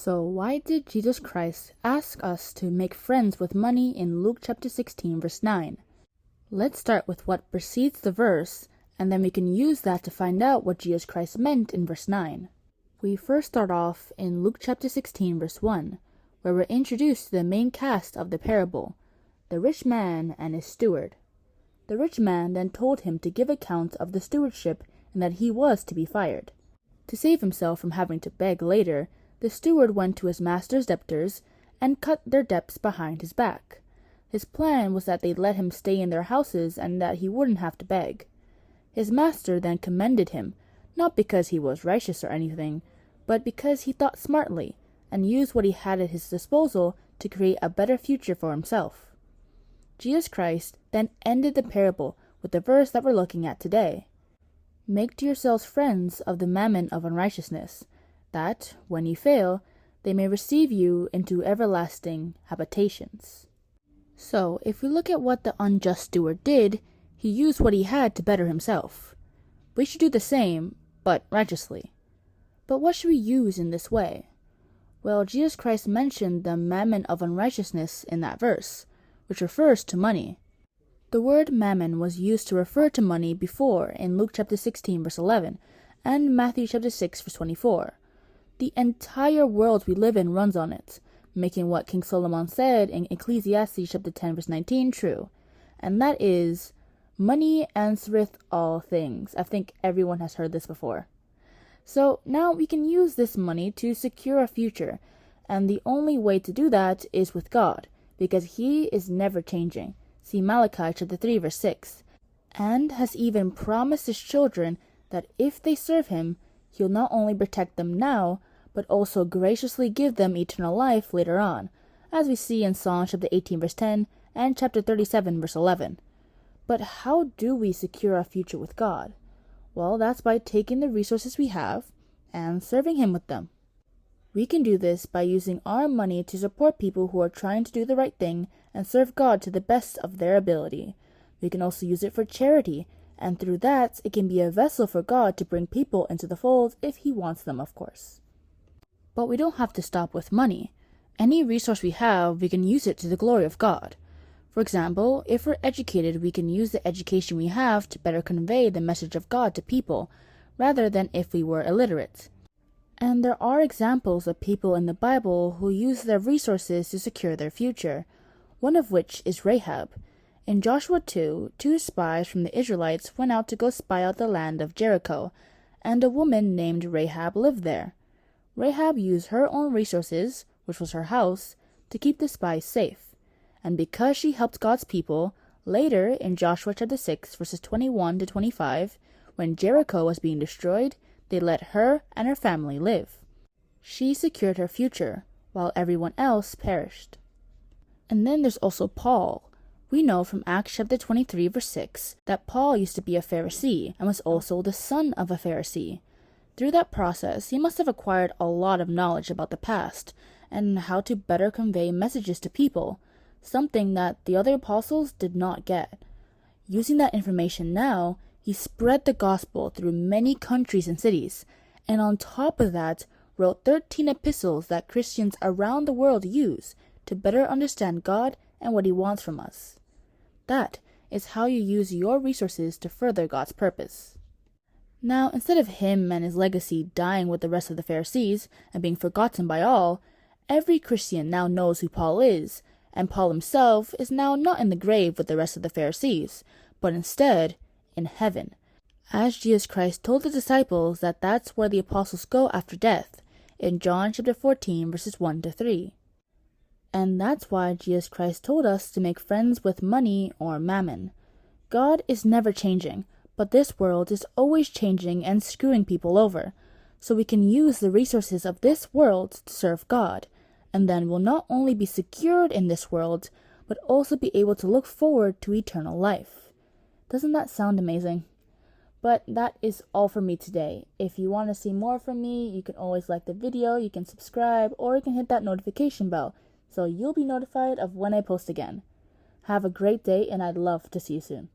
So why did Jesus Christ ask us to make friends with money in Luke chapter 16 verse 9? Let's start with what precedes the verse, and then we can use that to find out what Jesus Christ meant in verse 9. We first start off in Luke chapter 16 verse 1, where we're introduced to the main cast of the parable, the rich man and his steward. The rich man then told him to give account of the stewardship and that he was to be fired. To save himself from having to beg later, the steward went to his master's debtors and cut their debts behind his back. His plan was that they'd let him stay in their houses and that he wouldn't have to beg. His master then commended him, not because he was righteous or anything, but because he thought smartly and used what he had at his disposal to create a better future for himself. Jesus Christ then ended the parable with the verse that we're looking at today. Make to yourselves friends of the mammon of unrighteousness, that, when you fail, they may receive you into everlasting habitations. So, if we look at what the unjust steward did, he used what he had to better himself. We should do the same, but righteously. But what should we use in this way? Well, Jesus Christ mentioned the mammon of unrighteousness in that verse, which refers to money. The word mammon was used to refer to money before in Luke chapter 16 verse 11 and Matthew chapter 6 verse 24. The entire world we live in runs on it, making what King Solomon said in Ecclesiastes chapter 10 verse 19 true, and that is, money answereth all things. I think everyone has heard this before. So now we can use this money to secure a future, and the only way to do that is with God, because He is never changing. See Malachi chapter 3 verse 6, and has even promised His children that if they serve Him, He'll not only protect them now, but also graciously give them eternal life later on, as we see in Psalm chapter 18 verse 10 and chapter 37 verse 11. But how do we secure our future with God? Well, that's by taking the resources we have and serving Him with them. We can do this by using our money to support people who are trying to do the right thing and serve God to the best of their ability. We can also use it for charity, and through that, it can be a vessel for God to bring people into the fold if He wants them, of course. But we don't have to stop with money. Any resource we have, we can use it to the glory of God. For example, if we're educated, we can use the education we have to better convey the message of God to people, rather than if we were illiterate. And there are examples of people in the Bible who use their resources to secure their future, one of which is Rahab. In Joshua 2, 2 spies from the Israelites went out to go spy out the land of Jericho, and a woman named Rahab lived there. Rahab used her own resources, which was her house, to keep the spies safe. And because she helped God's people, later in Joshua chapter 6 verses 21 to 25, when Jericho was being destroyed, they let her and her family live. She secured her future, while everyone else perished. And then there's also Paul. We know from Acts chapter 23 verse 6 that Paul used to be a Pharisee and was also the son of a Pharisee. Through that process, he must have acquired a lot of knowledge about the past and how to better convey messages to people, something that the other apostles did not get. Using that information now, he spread the gospel through many countries and cities, and on top of that, wrote 13 epistles that Christians around the world use to better understand God and what He wants from us. That is how you use your resources to further God's purpose. Now, instead of him and his legacy dying with the rest of the Pharisees and being forgotten by all, every Christian now knows who Paul is, and Paul himself is now not in the grave with the rest of the Pharisees, but instead in heaven, as Jesus Christ told the disciples that that's where the apostles go after death, in John chapter 14 verses 1 to 3. And that's why Jesus Christ told us to make friends with money or mammon. God is never changing, but this world is always changing and screwing people over, so we can use the resources of this world to serve God, and then we'll not only be secured in this world, but also be able to look forward to eternal life. Doesn't that sound amazing? But that is all for me today. If you want to see more from me, you can always like the video, you can subscribe, or you can hit that notification bell, so you'll be notified of when I post again. Have a great day, and I'd love to see you soon.